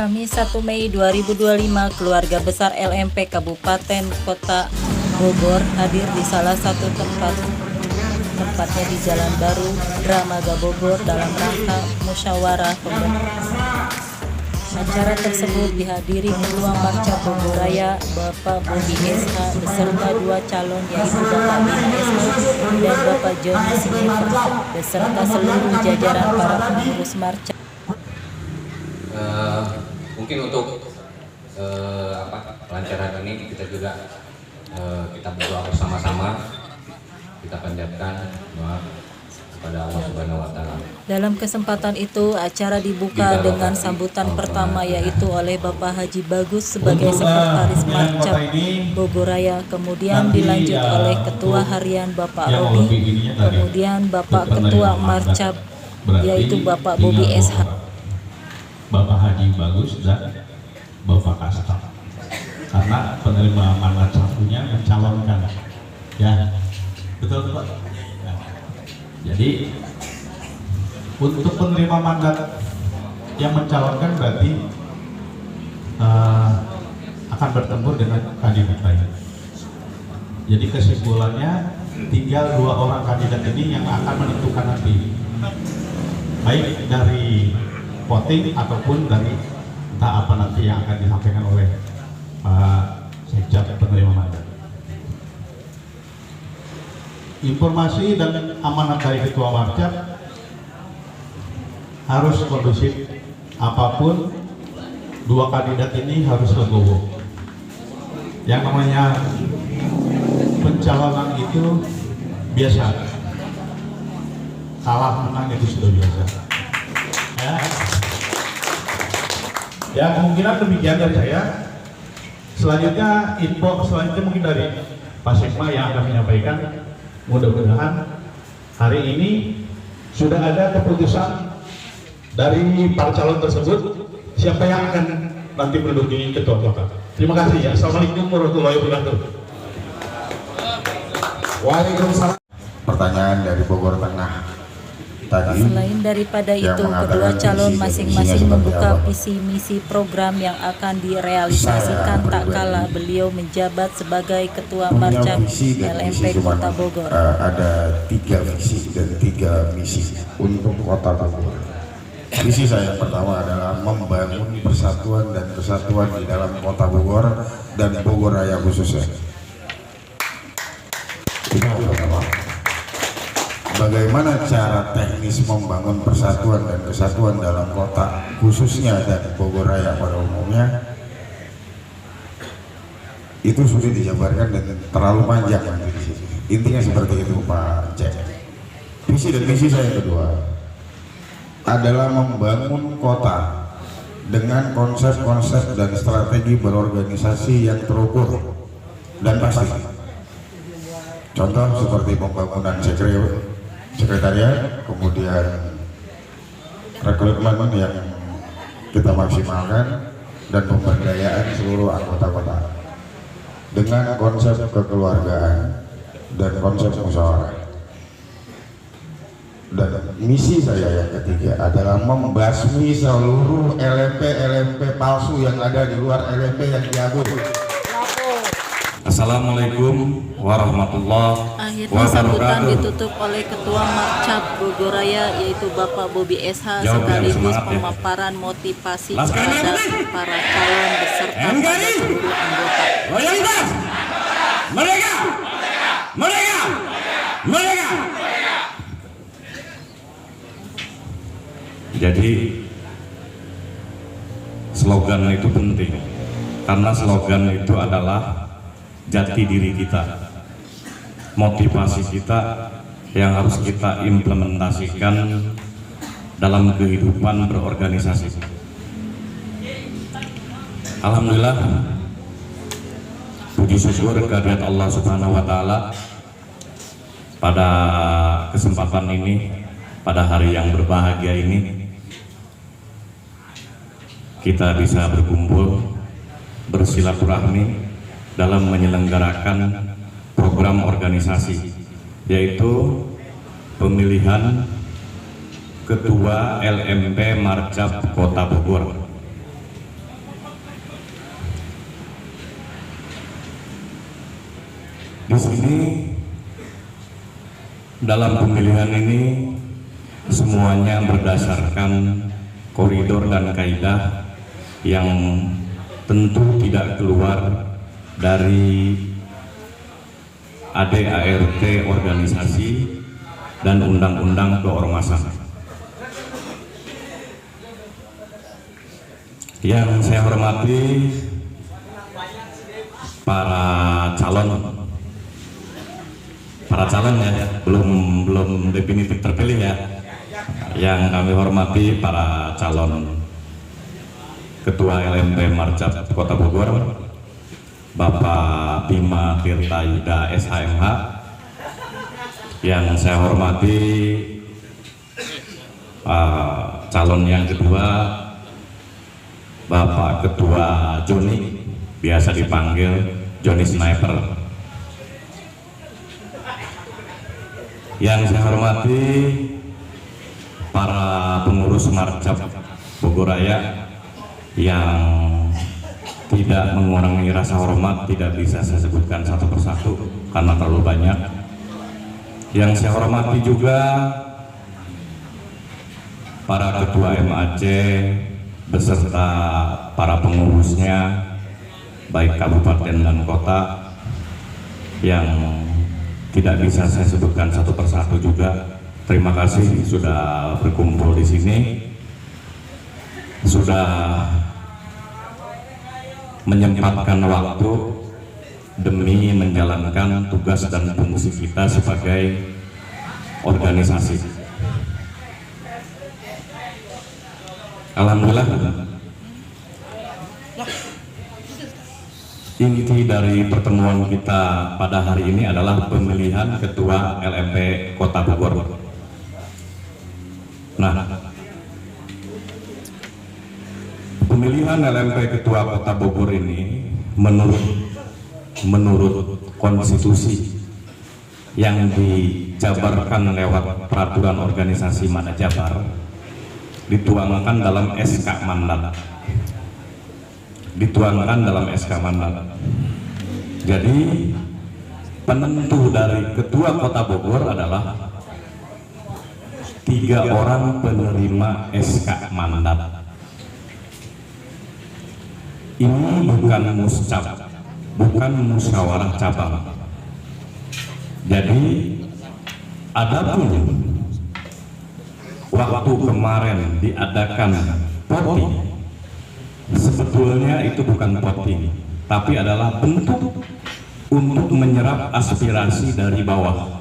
Kamis 1 Mei 2025, keluarga besar LMP Kabupaten Kota Bogor hadir di salah satu tempatnya di Jalan Baru, Dramaga Bogor dalam rangka musyawarah pembentukan. Acara tersebut dihadiri Ketua Marcap Bogor Raya Bapak Bobi SH beserta dua calon yaitu Bapak Bima SH dan Bapak Joni Sinifer beserta seluruh jajaran para pengurus Marcap. Mungkin untuk kelancaran ini kita juga kita berdoa bersama-sama, kita panjatkan doa kepada Allah Subhanahu wa Ta'ala. Dalam kesempatan itu acara dibuka dengan sambutan pertama yaitu oleh Bapak Haji Bagus sebagai Sekretaris Marcap Bogor Raya, kemudian dilanjut oleh Ketua Harian Bapak Robi, kemudian Bapak Ketua Marcap yaitu Bapak Bobi SH. Bapak Haji Bagus dan Bapak Kasta, karena penerima mandat satunya mencalonkan, ya betul Pak. Ya. Jadi untuk penerima mandat yang mencalonkan berarti akan bertempur dengan kandidat lain. Jadi kesimpulannya tinggal dua orang kandidat ini yang akan menentukan nanti, baik dari voting ataupun dari entah apa nanti yang akan disampaikan oleh Sekjen penerima mandat. Informasi dan amanat dari Ketua Marcap harus kondusif, apapun dua kandidat ini harus legowo. Yang namanya pencalonan itu biasa, kalah menang itu sudah biasa. Ya kemungkinan demikian dari saya. Selanjutnya info selanjutnya mungkin dari Pak Sekma yang akan menyampaikan. Mudah-mudahan hari ini sudah ada keputusan dari para calon tersebut siapa yang akan nanti menduduki ketua kota. Terima kasih ya. Assalamualaikum warahmatullahi wabarakatuh. Waalaikumsalam. Pertanyaan dari Bogor Tengah. Selain daripada itu, kedua calon masing-masing membuka visi misi program yang akan direalisasikan tak kala beliau menjabat sebagai Ketua Marcap LMP Kota Bogor. Ada 3 visi dan 3 misi untuk Kota Bogor. Visi saya pertama adalah membangun persatuan dan kesatuan di dalam Kota Bogor dan Bogor Raya khususnya. Ini yang pertama. Bagaimana cara teknis membangun persatuan dan kesatuan dalam kota khususnya dan Bogor Raya pada umumnya, itu sudah dijabarkan dan terlalu panjang. Intinya seperti itu Pak Cek. Visi dan misi saya kedua adalah membangun kota dengan konsep-konsep dan strategi berorganisasi yang terukur dan pasti. Contoh seperti pembangunan sekretariat, kemudian rekrutmen yang kita maksimalkan, dan pemberdayaan seluruh anggota kota dengan konsep kekeluargaan dan konsep musyawarah. Dan misi saya yang ketiga adalah membasmi seluruh LMP palsu yang ada di luar LMP yang diatur. Assalamualaikum warahmatullahi Akhirnya sambutan ditutup oleh Ketua Marcap Bogor Raya yaitu Bapak Bobi SH sekaligus pemaparan motivasi terhadap para calon beserta pada seluruh anggota. Mereka. Jadi slogan itu penting karena slogan itu adalah jati diri kita, motivasi kita yang harus kita implementasikan dalam kehidupan berorganisasi. Alhamdulillah, puji syukur kehadirat Allah Subhanahu wa Ta'ala, pada kesempatan ini, pada hari yang berbahagia ini, kita bisa berkumpul bersilaturahmi dalam menyelenggarakan program organisasi, yaitu pemilihan Ketua LMP Marcap Kota Bogor. dalam pemilihan ini semuanya berdasarkan koridor dan kaidah yang tentu tidak keluar dari ADART organisasi dan undang-undang keormasan. Yang saya hormati para calon ya, belum definitif terpilih ya. Yang kami hormati para calon Ketua LMP Marcap Kota Bogor, Bapak Bima Tirta Yuda SHMH. Yang saya hormati calon yang kedua, Bapak Ketua Joni, biasa dipanggil Joni Sniper. Yang saya hormati para pengurus Marcap Bogor Raya yang tidak mengurangi rasa hormat, tidak bisa saya sebutkan satu persatu karena terlalu banyak. Yang saya hormati juga para ketua MAC beserta para pengurusnya, baik kabupaten dan kota, yang tidak bisa saya sebutkan satu persatu juga. Terima kasih sudah berkumpul di sini, sudah menyempatkan waktu demi menjalankan tugas dan fungsi kita sebagai organisasi. Alhamdulillah, inti dari pertemuan kita pada hari ini adalah pemilihan Ketua LMP Kota Bogor. Nah, pemilihan LMP Ketua Kota Bogor ini menurut konstitusi yang dijabarkan lewat peraturan organisasi Manajabar, dituangkan dalam SK mandat. Jadi penentu dari Ketua Kota Bogor adalah 3 orang penerima SK mandat. Ini bukan muscap, bukan musyawarah cabang. Jadi adapun waktu kemarin diadakan voting, sebetulnya itu bukan voting, tapi adalah bentuk untuk menyerap aspirasi dari bawah.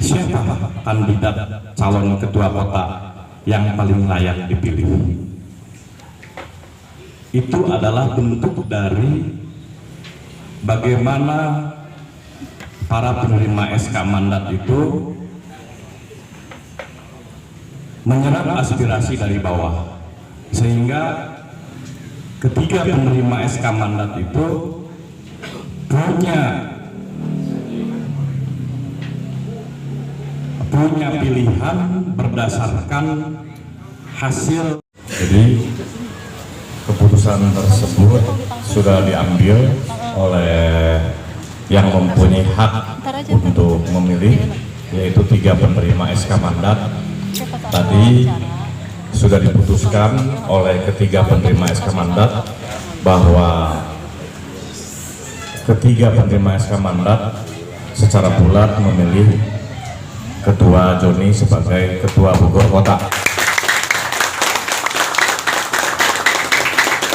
Siapa kandidat calon ketua kota yang paling layak dipilih? Itu adalah bentuk dari bagaimana para penerima SK mandat itu menyerap aspirasi dari bawah, sehingga ketiga penerima SK mandat itu punya pilihan berdasarkan hasil. Jadi keputusan tersebut sudah diambil oleh yang mempunyai hak untuk memilih, yaitu 3 penerima SK mandat. Tadi sudah diputuskan oleh ketiga penerima SK mandat bahwa ketiga penerima SK mandat secara bulat memilih Ketua Joni sebagai Ketua Bogor Kota.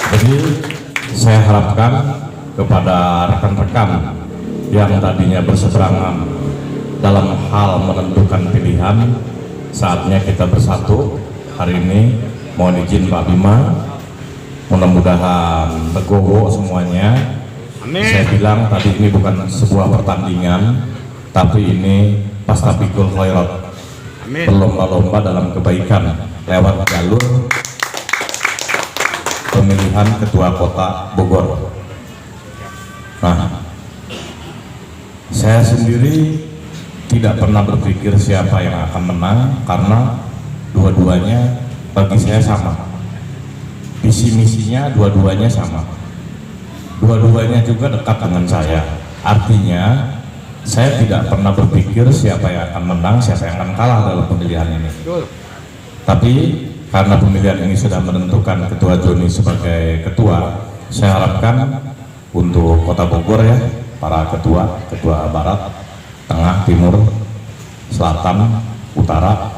Jadi saya harapkan kepada rekan-rekan yang tadinya berseberangan dalam hal menentukan pilihan, saatnya kita bersatu. Hari ini mohon izin Pak Bima, mudah-mudahan legowo semuanya. Saya bilang tadi ini bukan sebuah pertandingan, tapi ini Pastabikul Khairat, berlomba-lomba dalam kebaikan lewat jalur pemilihan Ketua Kota Bogor. Nah, saya sendiri tidak pernah berpikir siapa yang akan menang, karena dua-duanya bagi saya sama, visi misinya dua-duanya sama, dua-duanya juga dekat dengan saya. Artinya saya tidak pernah berpikir siapa yang akan menang, siapa yang akan kalah dalam pemilihan ini. Tapi karena pemilihan ini sudah menentukan Ketua Joni sebagai ketua, saya harapkan untuk Kota Bogor ya, para ketua Barat, Tengah, Timur, Selatan, Utara,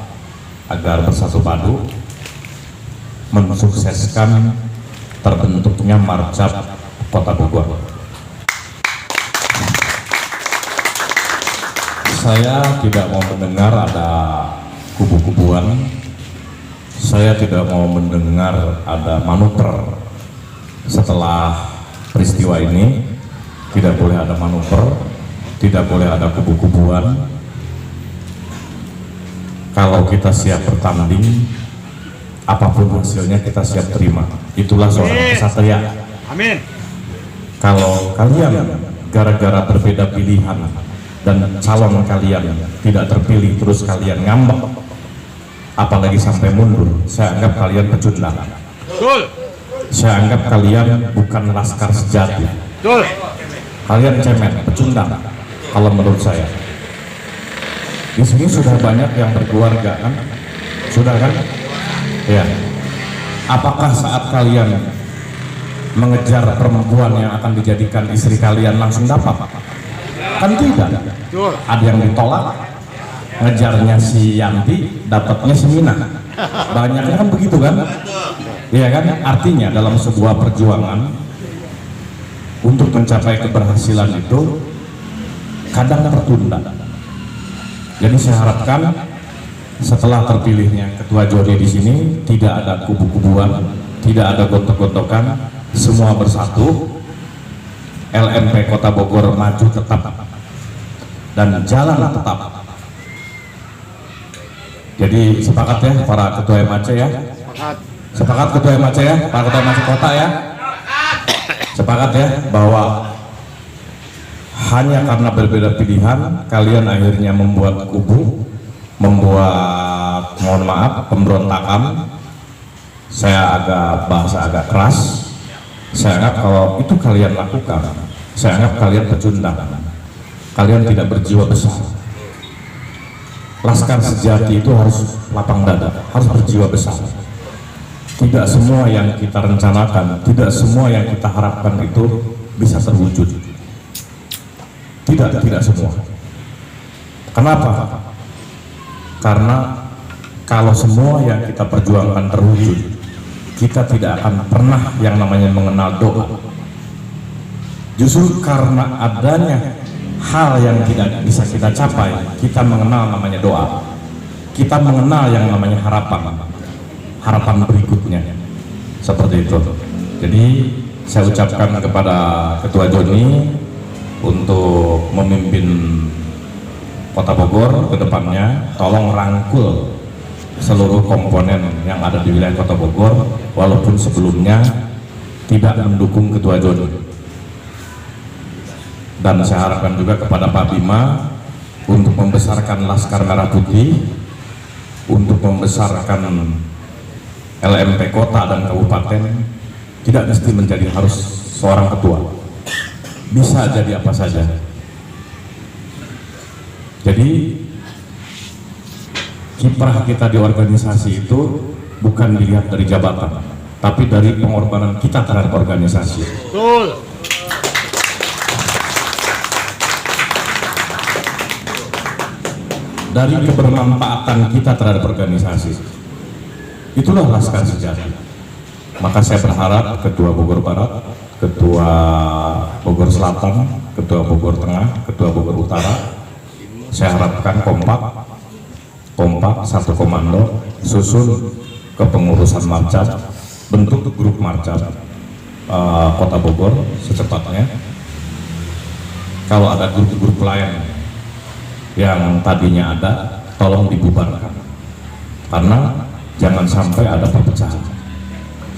agar bersatu padu mensukseskan terbentuknya Marcap Kota Bogor. Saya tidak mau mendengar ada kubu-kubuan, saya tidak mau mendengar ada manuver. Setelah peristiwa ini tidak boleh ada manuver, tidak boleh ada kubu-kubuan. Kalau kita siap bertanding, apapun hasilnya kita siap terima. Itulah seorang kesatria. Amin. Kalau kalian gara-gara berbeda pilihan dan calon kalian tidak terpilih terus kalian ngambek, apalagi sampai mundur, saya anggap kalian pecundang. Betul. Saya anggap kalian bukan laskar sejati. Betul. Kalian cemen, pecundang. Kalau menurut saya, di sini sudah banyak yang berkeluarga kan, sudah kan? Ya. Apakah saat kalian mengejar perempuan yang akan dijadikan istri kalian langsung dapat? Kan tidak. Ada yang ditolak, ngejarnya si Yanti, dapatnya si Mina. Banyaknya kan begitu kan? Iya kan? Artinya dalam sebuah perjuangan untuk mencapai keberhasilan itu kadang tertunda. Jadi saya harapkan setelah terpilihnya Ketua Joni di sini tidak ada kubu-kubuan, tidak ada gontok-gontokan, semua bersatu. LMP Kota Bogor maju tetap dan jalan tetap. Jadi sepakat ya para ketua MAC ya. Sepakat ketua MAC ya, para ketua MAC kota ya. Sepakat ya bahwa hanya karena berbeda pilihan kalian akhirnya membuat kubu, membuat, mohon maaf, pemberontakan. Saya bahasa agak keras. Saya anggap kalau itu kalian lakukan, saya anggap kalian pecundang. Kalian tidak berjiwa besar. Laskar sejati itu harus lapang dada, harus berjiwa besar. Tidak semua yang kita rencanakan, tidak semua yang kita harapkan itu bisa terwujud. Tidak semua. Kenapa? Karena kalau semua yang kita perjuangkan terwujud, kita tidak akan pernah yang namanya mengenal doa. Justru karena adanya hal yang tidak bisa kita capai, kita mengenal namanya doa. Kita mengenal yang namanya harapan berikutnya. Seperti itu. Jadi saya ucapkan kepada Ketua Joni untuk memimpin Kota Bogor ke depannya, tolong rangkul seluruh komponen yang ada di wilayah Kota Bogor, walaupun sebelumnya tidak mendukung Ketua Joni. Dan saya harapkan juga kepada Pak Bima untuk membesarkan Laskar Merah Putih, untuk membesarkan LMP Kota dan Kabupaten. Tidak mesti menjadi harus seorang ketua, bisa jadi apa saja. Jadi kiprah kita di organisasi itu bukan dilihat dari jabatan, tapi dari pengorbanan kita terhadap organisasi. Betul. Dari kebermanfaatan kita terhadap organisasi. Itulah Laskar sejati. Maka saya berharap Ketua Bogor Barat, Ketua Bogor Selatan, Ketua Bogor Tengah, Ketua Bogor Utara, saya harapkan kompak, satu komando, susun kepengurusan Marcap, bentuk grup Marcap Kota Bogor secepatnya. Kalau ada grup-grup lain yang tadinya ada, tolong dibubarkan, karena jangan sampai ada perpecahan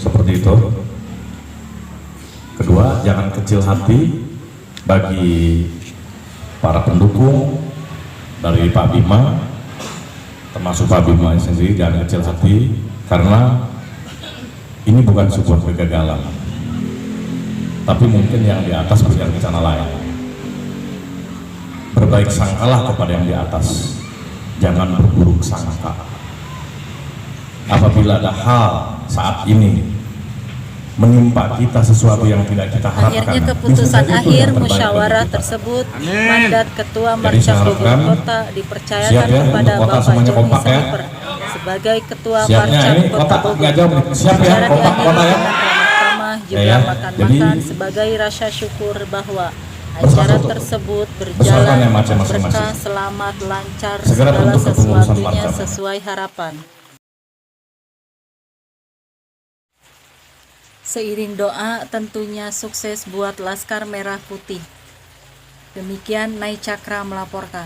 seperti itu. Kedua, jangan kecil hati bagi para pendukung dari Pak Bima, termasuk Pak Bima sendiri. Jangan kecil hati, karena ini bukan sebuah kegagalan, tapi mungkin yang di atas punya rencana lain. berbaik sangkalah kepada yang di atas, jangan berburuk sangka. Apabila ada hal saat ini menimpa kita sesuatu yang tidak kita harapkan, Akhirnya keputusan bisa jadi itu akhir yang terbaik musyawarah bagi kita. tersebut, mandat Ketua Jadi Markas saya Bogor harapkan Kota dipercayakan siap ya, kepada untuk kota Bapak semuanya Joni kompak ya. Sniper sebagai Ketua Siapnya Markas ini Kota kotak Bogor. nggak jauh nih. Siap ya, Acara kompak diakhiri kota ya. dengan ramah-ramah juga Ya, makan-makan jadi sebagai rasa syukur bahwa bersatu acara tuh. tersebut Besarkan berjalan yang macam masing-masing. berkah, selamat, lancar, Segera segala bentuk kepengurusan sesuatunya partai. sesuai harapan. Seiring doa tentunya sukses buat Laskar Merah Putih. Demikian Nai Cakra melaporkan.